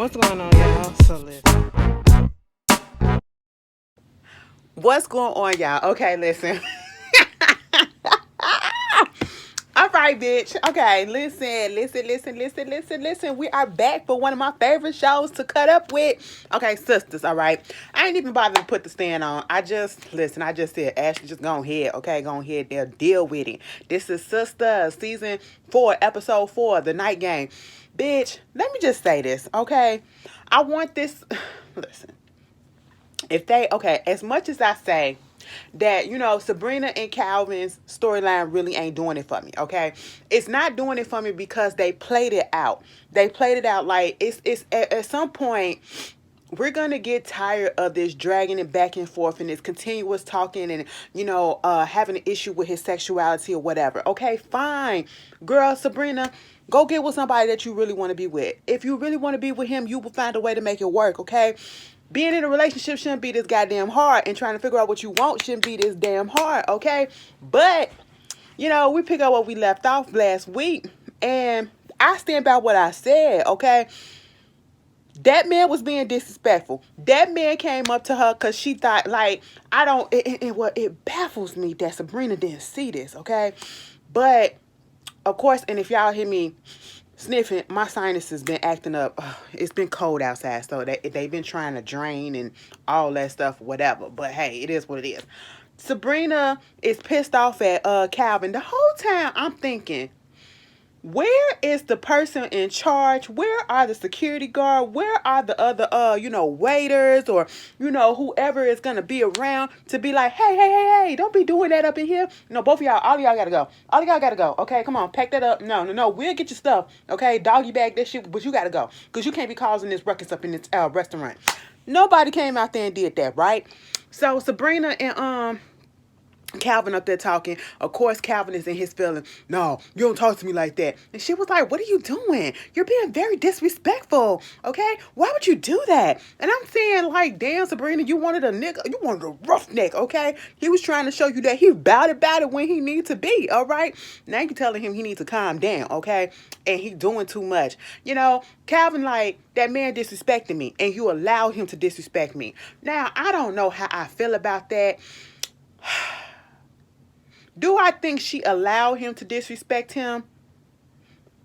What's going on, y'all? So listen. What's going on, y'all? Okay, listen. All right, bitch. Okay, listen. We are back for one of my favorite shows to cut up with. Okay, Sistas, all right. I ain't even bothered to put the stand on. I just said, Ashley, just go ahead. Okay, go ahead there. Deal with it. This is Sistas, season 4, episode 4, The Night Game. Bitch, let me just say this, okay? I want this. Listen. If they okay, as much as I say that, Sabrina and Calvin's storyline really ain't doing it for me, okay? It's not doing it for me because they played it out. They played it out like it's at some point we're gonna get tired of this dragging it back and forth and this continuous talking and having an issue with his sexuality or whatever. Okay, fine, girl, Sabrina, go get with somebody that you really want to be with. If you really want to be with him, you will find a way to make it work. Okay, being in a relationship shouldn't be this goddamn hard, and trying to figure out what you want shouldn't be this damn hard. Okay, but we pick up what we left off last week, and I stand by what I said. Okay, that man was being disrespectful. That man came up to her because she thought, like, I don't, it baffles me that Sabrina didn't see this, okay? But, of course, and if y'all hear me sniffing, my sinus has been acting up. Ugh, it's been cold outside, so they've been trying to drain and all that stuff, whatever. But, hey, it is what it is. Sabrina is pissed off at Calvin. The whole time, I'm thinking, where is the person in charge? Where are the security guard? Where are the other waiters or whoever is gonna be around to be like, hey, don't be doing that up in here. No, both of y'all, all of y'all gotta go. All of y'all gotta go. Okay, come on, pack that up. No, we'll get your stuff. Okay, doggy bag that shit, but you gotta go. Cause you can't be causing this ruckus up in this restaurant. Nobody came out there and did that, right? So Sabrina and Calvin up there talking. Of course, Calvin is in his feelings. No, you don't talk to me like that. And she was like, what are you doing? You're being very disrespectful. Okay? Why would you do that? And I'm saying, like, damn, Sabrina, you wanted a nigga. You wanted a roughneck, okay? He was trying to show you that he about it when he needs to be, all right? Now you're telling him he needs to calm down, okay? And he doing too much. Calvin, like, that man disrespected me, and you allowed him to disrespect me. Now, I don't know how I feel about that. Do I think she allowed him to disrespect him?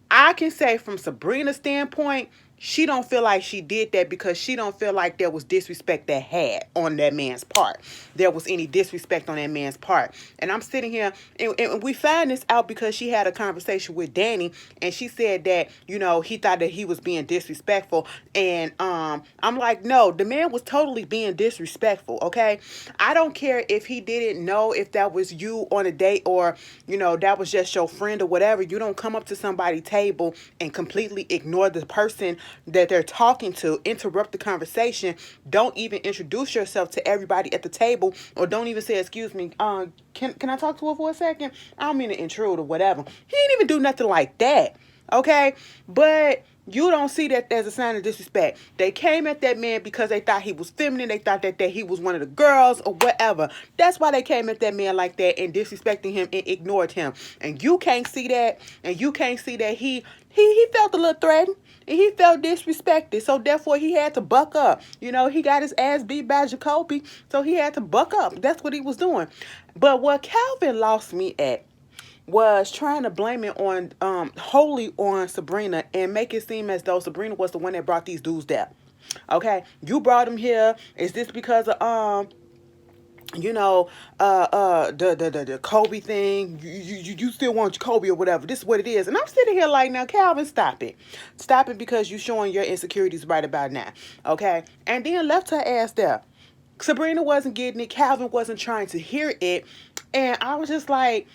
I can say from Sabrina's standpoint, she don't feel like she did that because she don't feel like there was disrespect that had on that man's part. There was any disrespect on that man's part. And I'm sitting here, and we found this out because she had a conversation with Danny, and she said that, he thought that he was being disrespectful. And I'm like, no, the man was totally being disrespectful, okay? I don't care if he didn't know if that was you on a date or, that was just your friend or whatever. You don't come up to somebody's table and completely ignore the person that they're talking to, interrupt the conversation, don't even introduce yourself to everybody at the table, or don't even say, excuse me, can I talk to her for a second? I don't mean to intrude or whatever. He didn't even do nothing like that, okay? But you don't see that as a sign of disrespect. They came at that man because they thought he was feminine. They thought that he was one of the girls or whatever. That's why they came at that man like that and disrespecting him and ignored him. And you can't see that. And you can't see that he felt a little threatened. And he felt disrespected. So therefore he had to buck up. He got his ass beat by Jacoby. So he had to buck up. That's what he was doing. But what Calvin lost me at was trying to blame it on wholly on Sabrina and make it seem as though Sabrina was the one that brought these dudes there. Okay, you brought them here. Is this because of the Kobe thing? You still want Kobe or whatever? This is what it is. And I'm sitting here like, now, Calvin, stop it because you're showing your insecurities right about now. Okay, and then left her ass there. Sabrina wasn't getting it. Calvin wasn't trying to hear it, and I was just like,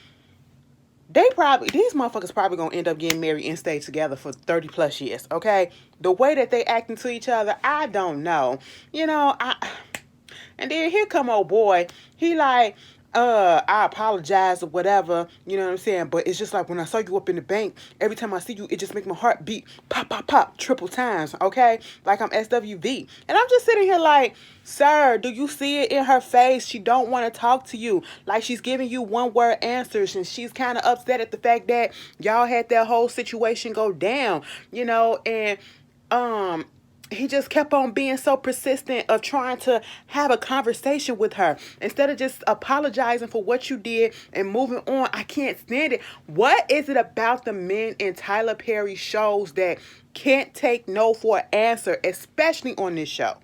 these motherfuckers probably gonna end up getting married and stay together for 30 plus years, okay? The way that they acting to each other, I don't know. And then here come old boy. He like, I apologize or whatever, you know what I'm saying? But it's just like when I saw you up in the bank, every time I see you, it just makes my heart beat pop, pop, pop, triple times, okay? Like I'm SWV. And I'm just sitting here like, sir, do you see it in her face? She don't want to talk to you. Like she's giving you one word answers, and she's kind of upset at the fact that y'all had that whole situation go down, and he just kept on being so persistent of trying to have a conversation with her instead of just apologizing for what you did and moving on. I can't stand it. What is it about the men in Tyler Perry shows that can't take no for an answer, especially on this show?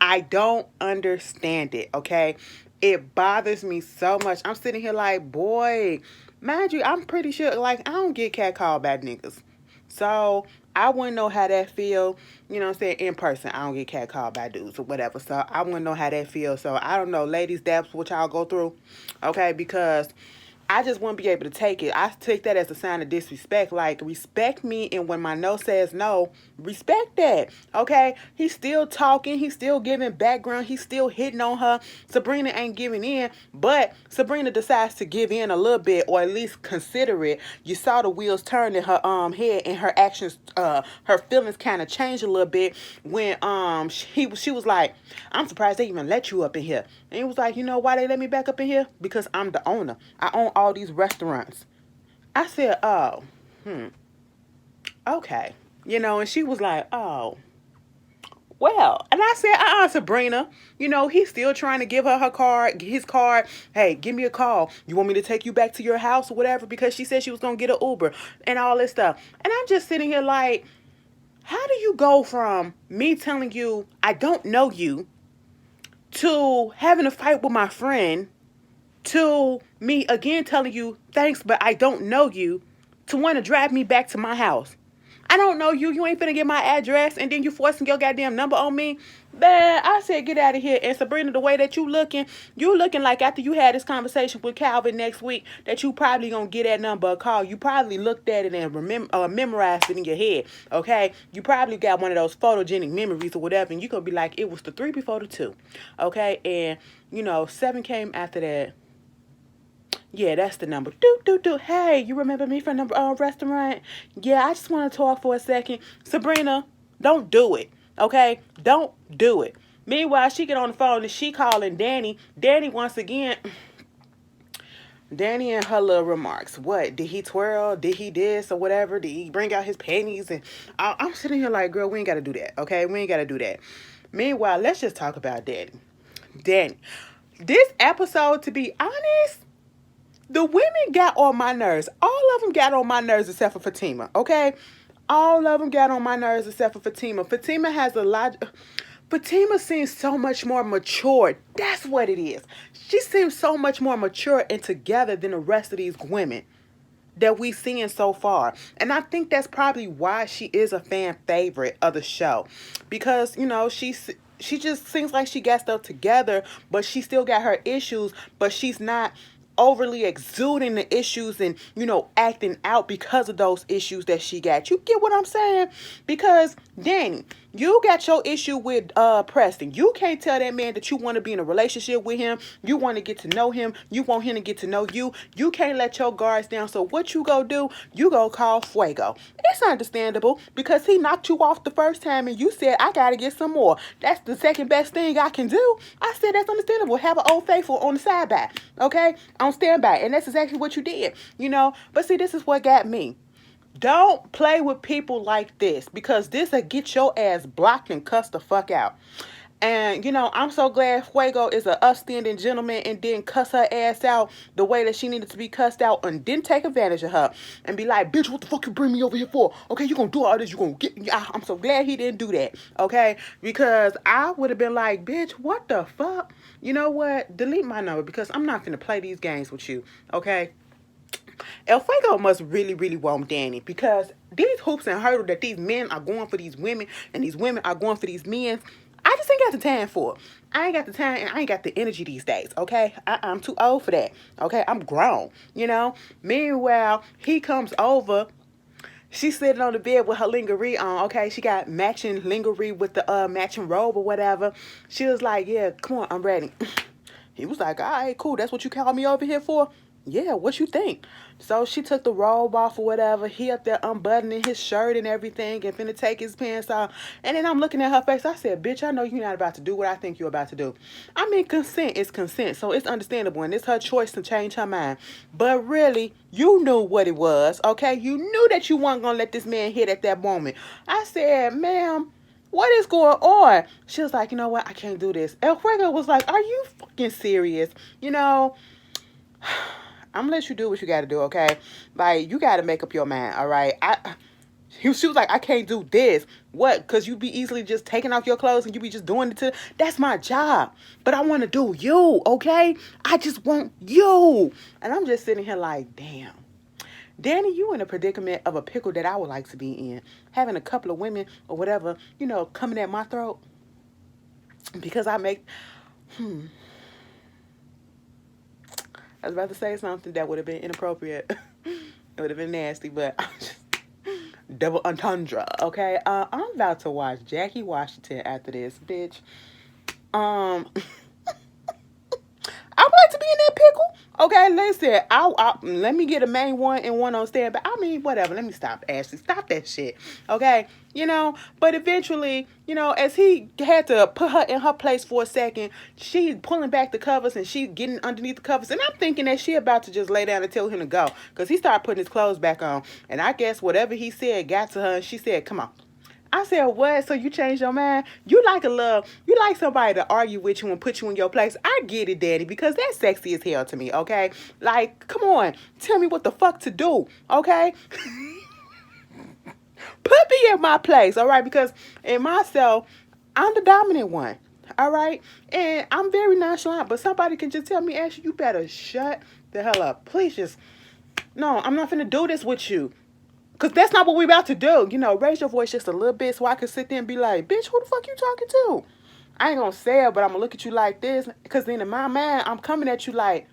I don't understand it, okay? It bothers me so much. I'm sitting here like, boy, mind you, I'm pretty sure, like, I don't get catcalled by niggas. So I wouldn't know how that feel, you know what I'm saying, in person. I don't get catcalled by dudes or whatever. So I wouldn't know how that feels. So I don't know, ladies, that's what y'all go through, okay? Because I just wouldn't be able to take it. I take that as a sign of disrespect. Like, respect me, and when my no says no, respect that. Okay? He's still talking. He's still giving background. He's still hitting on her. Sabrina ain't giving in, but Sabrina decides to give in a little bit, or at least consider it. You saw the wheels turn in her head, and her actions, her feelings kind of changed a little bit when she was like, I'm surprised they even let you up in here. And he was like, you know why they let me back up in here? Because I'm the owner. I own all these restaurants. I said, oh, okay. You know, and she was like, oh, well. And I said, Sabrina, you know, he's still trying to give her his card. Hey, give me a call. You want me to take you back to your house or whatever? Because she said she was going to get an Uber and all this stuff. And I'm just sitting here like, how do you go from me telling you I don't know you to having a fight with my friend, to me again telling you thanks, but I don't know you, to want to drive me back to my house? I don't know you. You ain't finna get my address, and then you forcing your goddamn number on me. Man, I said get out of here. And Sabrina, the way that you looking like after you had this conversation with Calvin next week that you probably gonna get that number a call. You probably looked at it and memorized it in your head. Okay, you probably got one of those photogenic memories or whatever, and you gonna be like, it was the 3 before the 2. Okay, and you know 7 came after that. Yeah, that's the number. Do. Hey, you remember me from the restaurant? Yeah, I just want to talk for a second. Sabrina, don't do it. Okay? Don't do it. Meanwhile, she get on the phone and she calling Danny. Danny, once again, Danny and her little remarks. What? Did he twirl? Did he this or whatever? Did he bring out his panties? And I'm sitting here like, girl, we ain't got to do that. Okay? We ain't got to do that. Meanwhile, let's just talk about Danny. Danny. This episode, to be honest, the women got on my nerves. All of them got on my nerves except for Fatima, okay? All of them got on my nerves except for Fatima. Fatima has a lot. Fatima seems so much more mature. That's what it is. She seems so much more mature and together than the rest of these women that we've seen so far. And I think that's probably why she is a fan favorite of the show. Because, you know, she just seems like she got stuff together, but she still got her issues, but she's not overly exuding the issues and, you know, acting out because of those issues that she got. You get what I'm saying? Because, Danny, you got your issue with Preston. You can't tell that man that you want to be in a relationship with him. You want to get to know him. You want him to get to know you. You can't let your guards down. So what you go do? You go call Fuego. It's understandable because he knocked you off the first time and you said, I got to get some more. That's the second best thing I can do. I said, that's understandable. Have an Old Faithful on the side by. Okay? On standby. And that's exactly what you did. You know? But see, this is what got me. Don't play with people like this because this will get your ass blocked and cussed the fuck out. And, you know, I'm so glad Fuego is an upstanding gentleman and didn't cuss her ass out the way that she needed to be cussed out and didn't take advantage of her and be like, bitch, what the fuck you bring me over here for? Okay, you gonna do all this, you gonna get... I'm so glad he didn't do that, okay? Because I would have been like, bitch, what the fuck? You know what? Delete my number because I'm not gonna play these games with you, okay? El Fuego must really, really want Danny because these hoops and hurdles that these men are going for these women and these women are going for these men, I just ain't got the time for it. I ain't got the time and I ain't got the energy these days, okay? I'm too old for that, okay? I'm grown, you know? Meanwhile, he comes over. She's sitting on the bed with her lingerie on, okay? She got matching lingerie with the matching robe or whatever. She was like, yeah, come on, I'm ready. He was like, all right, cool. That's what you called me over here for? Yeah, what you think? So she took the robe off or whatever. He up there unbuttoning his shirt and everything and finna take his pants off. And then I'm looking at her face. I said, bitch, I know you're not about to do what I think you're about to do. I mean, consent is consent. So it's understandable. And it's her choice to change her mind. But really, you knew what it was, okay? You knew that you weren't going to let this man hit at that moment. I said, ma'am, what is going on? She was like, you know what? I can't do this. El Fuego was like, are you fucking serious? You know, I'm gonna let you do what you gotta do, okay? Like, you gotta make up your mind, all right? She was like, I can't do this. What? Because you be easily just taking off your clothes and you be just doing it to. That's my job. But I want to do you, okay? I just want you. And I'm just sitting here like, damn. Danny, you in a predicament of a pickle that I would like to be in. Having a couple of women or whatever, you know, coming at my throat. Because I make. I was about to say something that would have been inappropriate. It would have been nasty, but I'm just double entendre, okay? I'm about to watch Jackie Washington after this, bitch. I would like to be in that pickle. Okay, listen, let me get a main one and one on standby. I mean, whatever. Let me stop, Ashley. Stop that shit. Okay, you know. But eventually, you know, as he had to put her in her place for a second, she's pulling back the covers and she's getting underneath the covers, and I'm thinking that she about to just lay down and tell him to go, because he started putting his clothes back on, and I guess whatever he said got to her, and she said, "Come on." I said, what? So you changed your mind? You like somebody to argue with you and put you in your place. I get it, Daddy, because that's sexy as hell to me, okay? Like, come on. Tell me what the fuck to do, okay? Put me in my place, all right? Because in myself, I'm the dominant one, all right? And I'm very nonchalant, but somebody can just tell me, Ashley, you better shut the hell up. Please just, no, I'm not finna do this with you. Because that's not what we about to do. You know, raise your voice just a little bit so I can sit there and be like, bitch, who the fuck you talking to? I ain't going to say it, but I'm going to look at you like this. Because then in my mind, I'm coming at you like,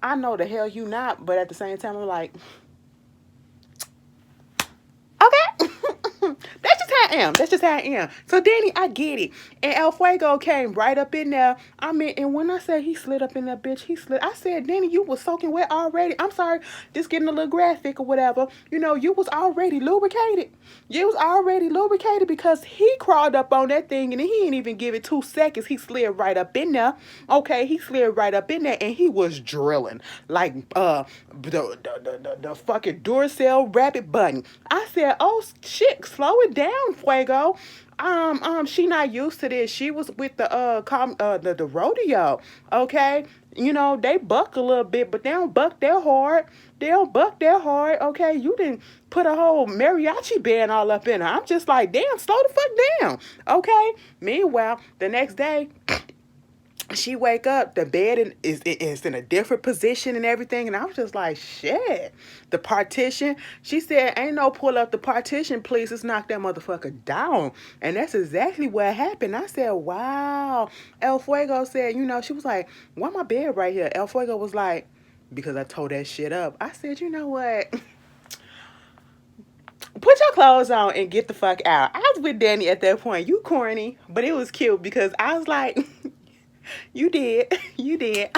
I know the hell you not. But at the same time, I'm like, okay. That's just how I am. That's just how I am. So, Danny, I get it. And El Fuego came right up in there. I mean, and when I said he slid up in that bitch, he slid. I said, Danny, you was soaking wet already. I'm sorry, just getting a little graphic or whatever. You know, you was already lubricated. You was already lubricated because he crawled up on that thing and he didn't even give it 2 seconds. He slid right up in there. Okay, he slid right up in there and he was drilling like the fucking Duracell rabbit button. I said, oh shit, slow it down, Fuego. She not used to this. She was with the rodeo. Okay, you know they buck a little bit, but they don't buck that hard. They don't buck that hard. Okay, you didn't put a whole mariachi band all up in her. I'm just like, damn, slow the fuck down. Okay. Meanwhile, the next day, she wake up, the bed is in a different position and everything, and I was just like, shit. The partition, she said, ain't no pull up the partition, please, let's knock that motherfucker down. And that's exactly what happened. I said, wow. El Fuego said, you know, she was like, why my bed right here? El Fuego was like, because I tore that shit up. I said, you know what? Put your clothes on and get the fuck out. I was with Danny at that point. You corny, but it was cute because I was like, you did. You did.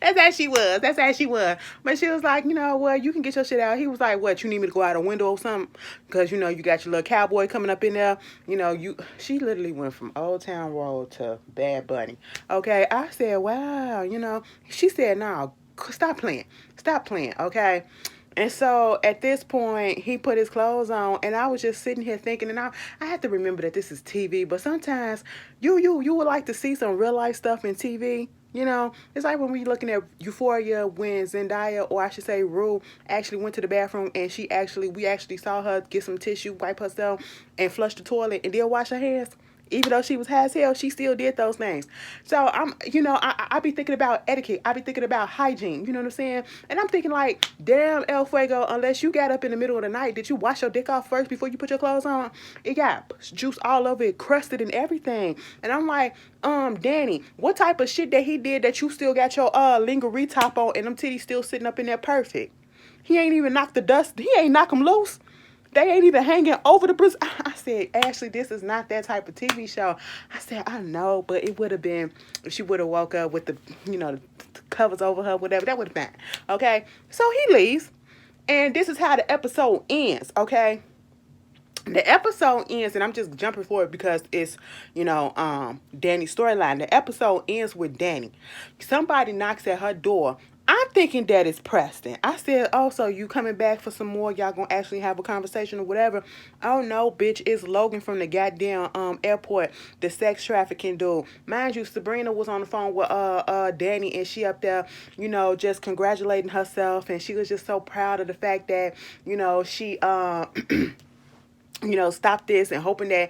That's how she was. That's how she was. But she was like, you know what? You can get your shit out. He was like, what? You need me to go out a window or something? Because, you know, you got your little cowboy coming up in there. You know, she literally went from Old Town Road to Bad Bunny. Okay. I said, wow, you know. She said, no, stop playing. Stop playing. Okay. And so at this point, he put his clothes on, and I was just sitting here thinking, and I had to remember that this is TV, but sometimes you would like to see some real life stuff in TV. You know, it's like when we looking at Euphoria when Zendaya, or I should say Rue, actually went to the bathroom and we actually saw her get some tissue, wipe herself, and flush the toilet, and then wash her hands. Even though she was high as hell, she still did those things. So I be thinking about etiquette. I be thinking about hygiene. You know what I'm saying? And I'm thinking like, damn, El Fuego, unless you got up in the middle of the night, did you wash your dick off first before you put your clothes on? It got juice all over it, crusted and everything. And I'm like, Danny, what type of shit that he did that you still got your lingerie top on and them titties still sitting up in there perfect? He ain't even knocked the dust. He ain't knock them loose. They ain't even hanging over the bris. I said, Ashley, this is not that type of TV show. I said, I know, but it would have been if she would have woke up with the covers over her, whatever. That would have been okay. So he leaves, and this is how the episode ends. Okay, the episode ends, and I'm just jumping forward because it's Danny's storyline. The episode ends with Danny. Somebody knocks at her door. I'm thinking that it's Preston. I said, oh, so you coming back for some more? Y'all gonna actually have a conversation or whatever? Oh no, bitch, it's Logan from the goddamn airport, the sex trafficking dude. Mind you, Sabrina was on the phone with Danny, and she up there, just congratulating herself, and she was just so proud of the fact that, she stop this and hoping that,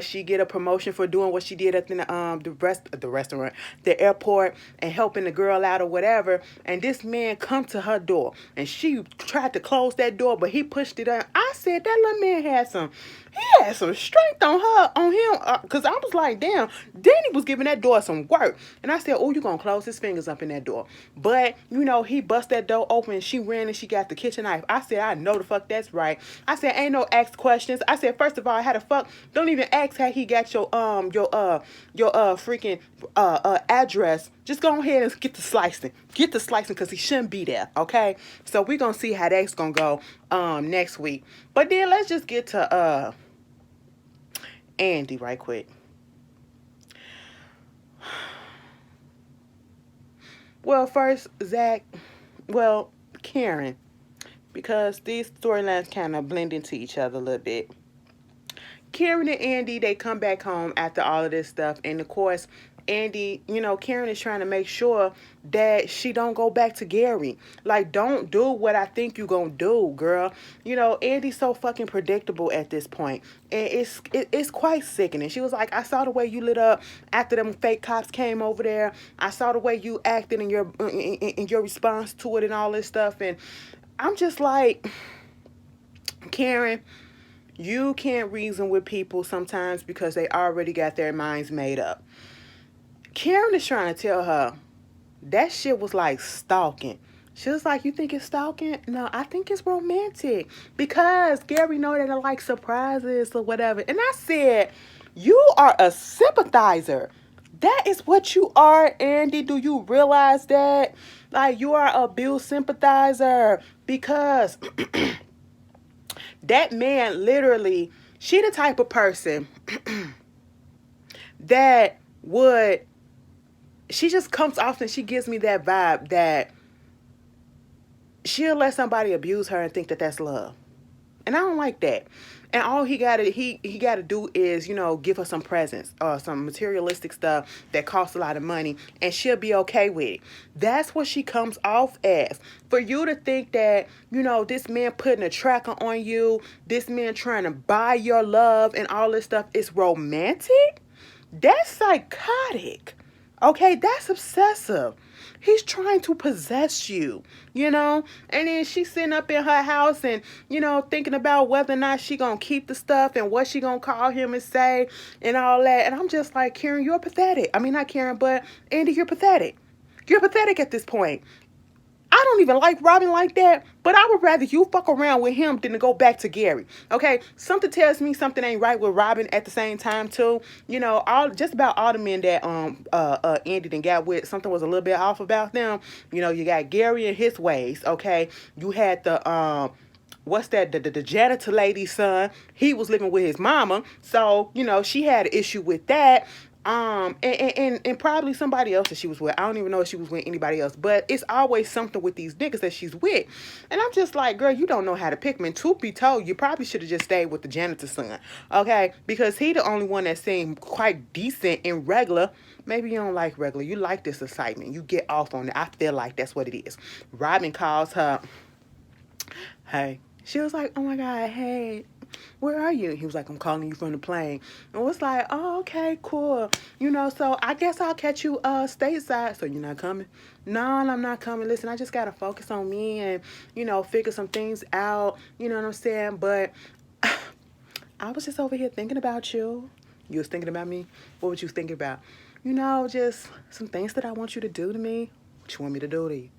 she get a promotion for doing what she did at the restaurant, the airport, and helping the girl out or whatever. And this man come to her door, and she tried to close that door, but he pushed it up. I said that little man had some strength on him, because I was like, damn, Danny was giving that door some work. And I said, oh, you gonna close his fingers up in that door. But, he bust that door open, and she ran and she got the kitchen knife. I said, I know the fuck that's right. I said, ain't no ask questions. I said, first of all, how the fuck, don't even ask how he got your freaking address. Just go ahead and get the slicing. Get the slicing, because he shouldn't be there, okay? So we're gonna see how that's gonna go next week. But then let's just get to Andy right quick. Well, first, Karen, because these storylines kind of blend into each other a little bit. Karen and Andy, they come back home after all of this stuff, and of course, Andy, Karen is trying to make sure that she don't go back to Gary. Like, don't do what I think you gonna do, girl. Andy's so fucking predictable at this point, and it's quite sickening. She was like, I saw the way you lit up after them fake cops came over there. I saw the way you acted in your response to it and all this stuff, and I'm just like, Karen, you can't reason with people sometimes because they already got their minds made up. Karen is trying to tell her that shit was like stalking. She was like, you think it's stalking? No, I think it's romantic, because Gary know that I like surprises or whatever. And I said, you are a sympathizer. That is what you are, Andy. Do you realize that? Like, you are a Bill sympathizer, because that man literally, she the type of person that would, she just comes off and she gives me that vibe that she'll let somebody abuse her and think that that's love. And I don't like that. And all he gotta do is, give her some presents or some materialistic stuff that costs a lot of money, and she'll be okay with it. That's what she comes off as. For you to think that, this man putting a tracker on you, this man trying to buy your love and all this stuff is romantic, that's psychotic. Okay, that's obsessive. He's trying to possess you, And then she's sitting up in her house and, thinking about whether or not she gonna keep the stuff and what she gonna call him and say and all that. And I'm just like, Karen, you're pathetic. I mean, not Karen, but Andy, you're pathetic. You're pathetic at this point. I don't even like Robin like that, but I would rather you fuck around with him than to go back to Gary. Okay, something tells me something ain't right with Robin at the same time too. Just about all the men that Andy done got with, something was a little bit off about them. You got Gary and his ways. Okay, you had the what's that? The janitor lady's son. He was living with his mama, so she had an issue with that. And probably somebody else that she was with. I don't even know if she was with anybody else, but it's always something with these niggas that she's with. And I'm just like, girl, you don't know how to pick men. Truth be told, you probably should have just stayed with the janitor's son, okay? Because he the only one that seemed quite decent and regular. Maybe you don't like regular. You like this excitement. You get off on it. I feel like that's what it is. Robin calls her, hey. She was like, oh my God, hey, where are you? He was like, I'm calling you from the plane. And was like, oh, okay, cool. So I guess I'll catch you stateside. So you're not coming? No, I'm not coming. Listen, I just got to focus on me and, figure some things out. You know what I'm saying? But I was just over here thinking about you. You was thinking about me? What was you thinking about? Just some things that I want you to do to me. What you want me to do to you?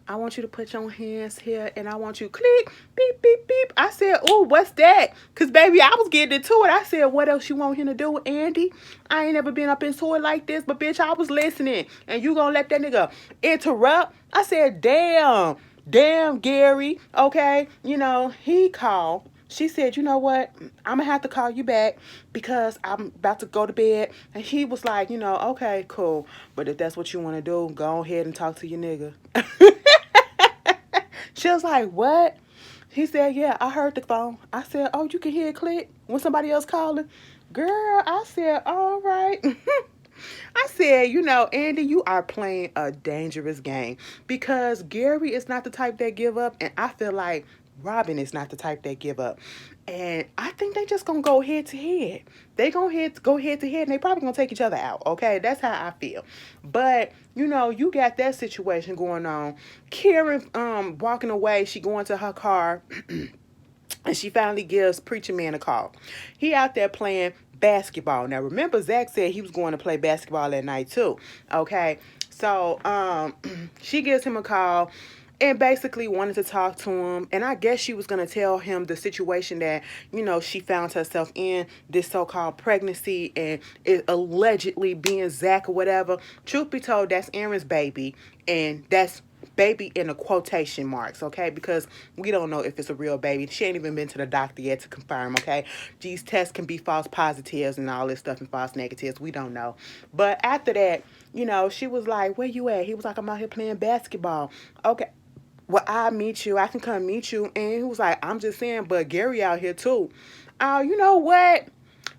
I want you to put your hands here, and I want you click, beep, beep, beep. I said, oh, what's that? Because, baby, I was getting into it. I said, what else you want him to do, Andy? I ain't never been up into it like this, but, bitch, I was listening, and you gonna let that nigga interrupt? I said, damn, Gary, okay? He called. She said, you know what? I'm going to have to call you back because I'm about to go to bed. And he was like, okay, cool. But if that's what you want to do, go ahead and talk to your nigga. She was like, what? He said, yeah, I heard the phone. I said, oh, you can hear it click when somebody else calling? Girl, I said, all right. I said, Andy, you are playing a dangerous game because Gary is not the type that give up, and I feel like Robin is not the type that give up. And I think they just gonna go head to head. They gonna go head to head, and they probably gonna take each other out. Okay, that's how I feel. But you got that situation going on. Karen, walking away, she going to her car. And she finally gives Preacher Man a call. He out there playing basketball. Now remember, Zach said he was going to play basketball that night too. Okay. So she gives him a call and basically wanted to talk to him. And I guess she was going to tell him the situation that, she found herself in, this so-called pregnancy, and it allegedly being Zach or whatever. Truth be told, that's Aaron's baby. And that's baby in the quotation marks, okay? Because we don't know if it's a real baby. She ain't even been to the doctor yet to confirm, okay? These tests can be false positives and all this stuff and false negatives. We don't know. But after that, she was like, where you at? He was like, I'm out here playing basketball. Okay. Well, I'll meet you. I can come meet you. And he was like, I'm just saying, but Gary out here too. Oh, you know what?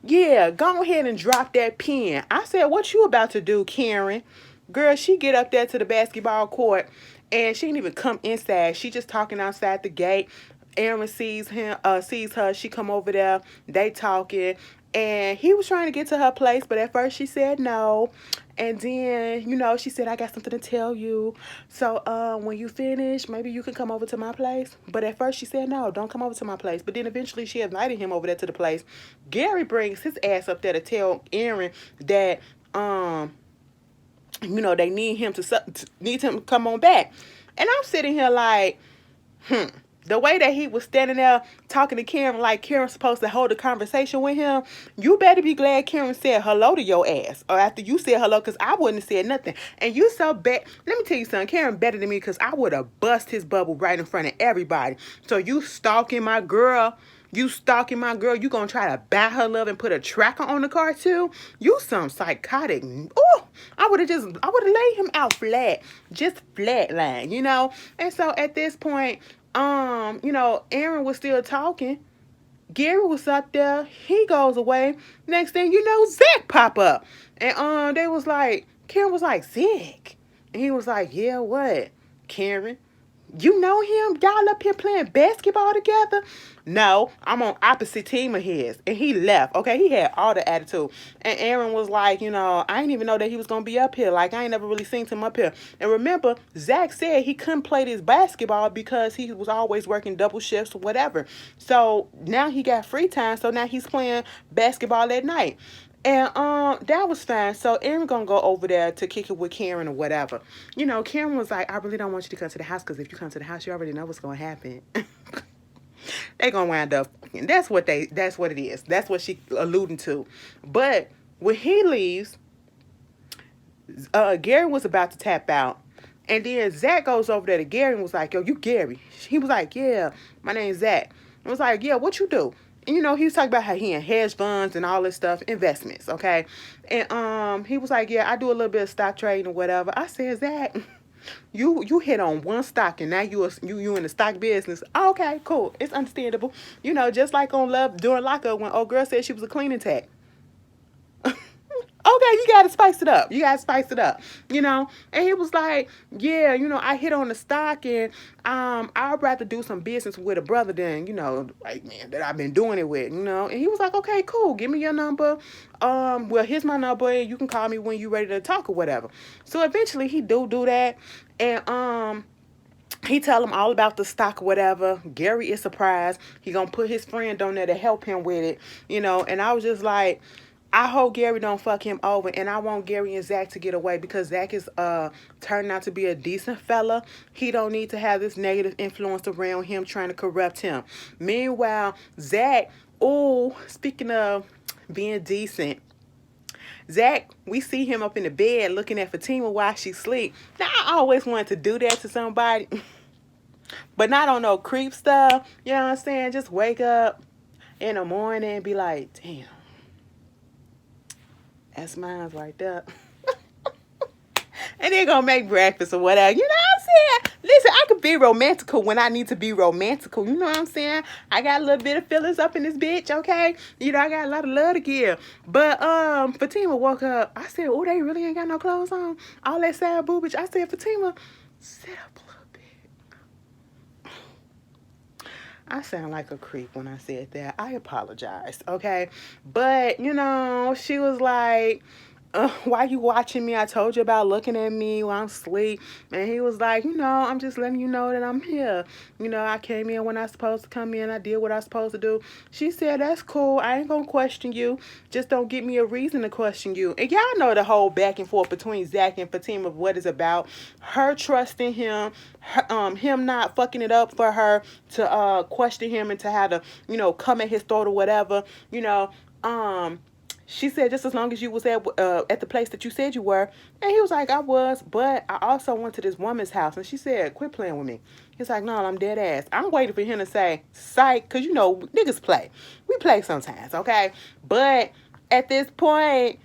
Yeah, go ahead and drop that pen. I said, what you about to do, Karen? Girl, she get up there to the basketball court and she didn't even come inside. She just talking outside the gate. Aaron sees her. She come over there. They talking. And he was trying to get to her place, but at first she said no. And then, she said, I got something to tell you. So when you finish, maybe you can come over to my place. But at first she said, no, don't come over to my place. But then eventually she invited him over there to the place. Gary brings his ass up there to tell Aaron that, they need him to come on back. And I'm sitting here like, the way that he was standing there talking to Karen like Karen's supposed to hold a conversation with him, you better be glad Karen said hello to your ass. Or after you said hello, because I wouldn't have said nothing. And you so bad. Let me tell you something. Karen better than me because I would have bust his bubble right in front of everybody. So you stalking my girl. You gonna try to buy her love and put a tracker on the car too? You some psychotic. Oh, I would have laid him out flat. Just flat line, And so at this point, Aaron was still talking. Gary was up there. He goes away. Next thing you know, Zach pop up. And they was like, Karen was like, Zach. And he was like, yeah, what? Karen, you know him? Y'all up here playing basketball together? No, I'm on opposite team of his. And he left. Okay, he had all the attitude. And Aaron was like, I didn't even know that he was going to be up here. Like, I ain't never really seen him up here. And remember, Zach said he couldn't play this basketball because he was always working double shifts or whatever. So now he got free time. So now he's playing basketball at night. And that was fine. So Aaron gonna go over there to kick it with Karen or whatever. Karen was like, I really don't want you to come to the house because if you come to the house, you already know what's gonna happen. They gonna wind up. That's what it is. That's what she alluding to. But when he leaves, Gary was about to tap out. And then Zach goes over there to Gary and was like, yo, you Gary. He was like, yeah, my name's Zach. I was like, yeah, what you do? And, he was talking about how he in hedge funds and all this stuff, investments, okay? And he was like, yeah, I do a little bit of stock trading or whatever. I said, Zach, you hit on one stock and now you in the stock business. Oh, okay, cool. It's understandable. Just like on Love during lockup when old girl said she was a cleaning tech. Okay, you gotta spice it up. And he was like, yeah, I hit on the stock and I'd rather do some business with a brother than, like, man, that I've been doing it with, And he was like, okay, cool, give me your number. Well, here's my number and you can call me when you're ready to talk or whatever. So eventually he do that. And he tell him all about the stock or whatever. Gary is surprised. He gonna put his friend on there to help him with it, And I was just like, I hope Gary don't fuck him over, and I want Gary and Zach to get away because Zach is turning out to be a decent fella. He don't need to have this negative influence around him trying to corrupt him. Meanwhile, Zach, speaking of being decent, Zach, we see him up in the bed looking at Fatima while she sleep. Now, I always wanted to do that to somebody, but not on no creep stuff. You know what I'm saying? Just wake up in the morning and be like, damn. That's mine right there. And they're gonna make breakfast or whatever. You know what I'm saying? Listen, I can be romantical when I need to be romantical. You know what I'm saying? I got a little bit of feelings up in this bitch, okay? You know, I got a lot of love to give. But Fatima woke up. I said, oh, they really ain't got no clothes on. All that sad boobage. I said, Fatima, sit up a little bit. I sound like a creep when I said that. I apologize, okay? But, you know, she was like, why you watching me? I told you about looking at me while I'm asleep. And he was like, you know, I'm just letting you know that I'm here. You know, I came in when I was supposed to come in. I did what I was supposed to do. She said, that's cool. I ain't gonna question you. Just don't give me a reason to question you. And y'all know the whole back and forth between Zach and Fatima of what it's about. Her trusting him, him not fucking it up for her to question him and to have to, you know, come at his throat or whatever. You know, she said, just as long as you was at the place that you said you were. And he was like, I was, but I also went to this woman's house. And she said, quit playing with me. He's like, no, I'm dead ass. I'm waiting for him to say, psych, because, you know, niggas play. We play sometimes, okay? But at this point,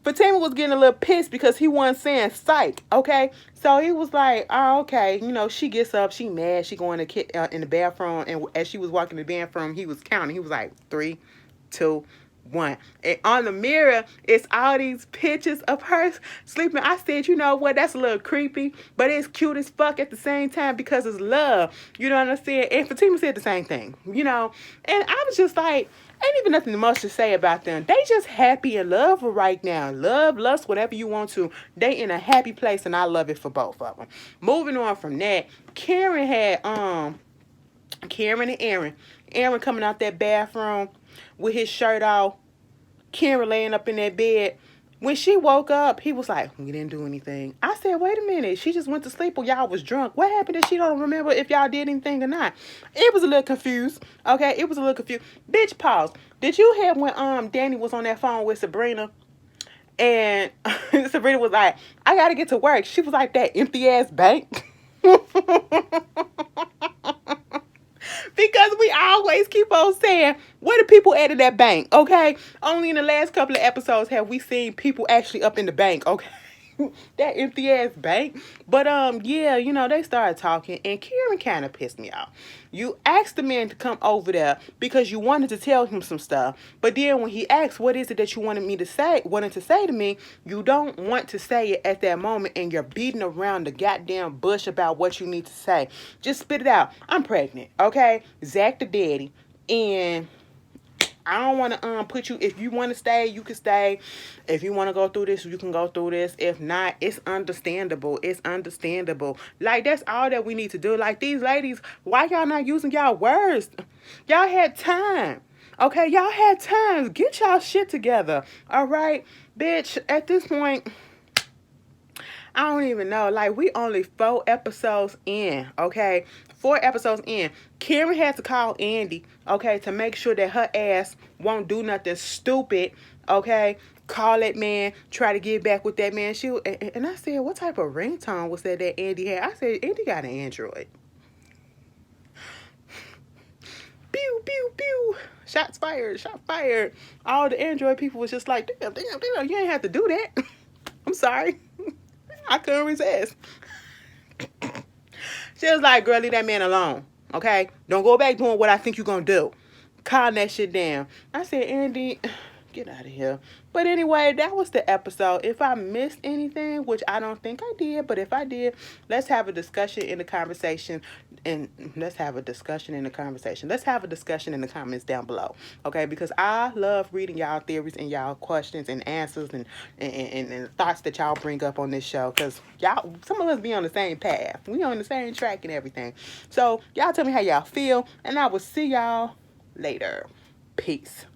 Fatima was getting a little pissed because he wasn't saying psych, okay? So he was like, oh, okay. You know, she gets up, she mad, she going to in the bathroom. And as she was walking to the bathroom, he was counting. He was like, 3, 2, 1. And on the mirror, it's all these pictures of her sleeping. I said, you know what, that's a little creepy, but it's cute as fuck at the same time because it's love. You know what I'm saying? And Fatima said the same thing, you know? And I was just like, ain't even nothing much to say about them. They just happy in love right now. Love, lust, whatever you want to. They in a happy place, and I love it for both of them. Moving on from that, Karen and Aaron. Aaron coming out that bathroom with his shirt off. Karen laying up in that bed. When she woke up, he was like, we didn't do anything. I said, wait a minute. She just went to sleep or y'all was drunk. What happened that she don't remember if y'all did anything or not? It was a little confused. Okay, it was a little confused. Bitch, pause. Did you hear when Danny was on that phone with Sabrina? And Sabrina was like, I gotta get to work. She was like, that empty ass bank. Because we always keep on saying, where do people at in that bank, okay? Only in the last couple of episodes have we seen people actually up in the bank, okay? That empty ass bank. But yeah, you know, they started talking and Karen kind of pissed me off. You asked the man to come over there because you wanted to tell him some stuff. But then when he asked what is it that you wanted to say to me, you don't want to say it at that moment and you're beating around the goddamn bush about what you need to say. Just spit it out. I'm pregnant, okay? Zach the daddy. And I don't want to put you, if you want to stay, you can stay. If you want to go through this, you can go through this. If not, it's understandable. It's understandable. Like, that's all that we need to do. Like, these ladies, why y'all not using y'all words? Y'all had time. Okay, y'all had time. Get y'all shit together. All right? Bitch, at this point, I don't even know. Like, we only 4 episodes in, okay? 4 episodes in. Karen had to call Andy, okay, to make sure that her ass won't do nothing stupid, okay? Call that man, try to get back with that man. And I said, what type of ringtone was that Andy had? I said, Andy got an Android. Pew, pew, pew. Shots fired, shot fired. All the Android people was just like, damn, you ain't have to do that. I'm sorry. I couldn't resist. She was like, girl, leave that man alone. Okay? Don't go back doing what I think you're going to do. Calm that shit down. I said, Andy, get out of here. But anyway, that was the episode. If I missed anything, which I don't think I did, but if I did, let's have a discussion in the conversation. Let's have a discussion in the comments down below. Okay? Because I love reading y'all theories and y'all questions and answers and thoughts that y'all bring up on this show. Because y'all, some of us be on the same path. We on the same track and everything. So y'all tell me how y'all feel. And I will see y'all later. Peace.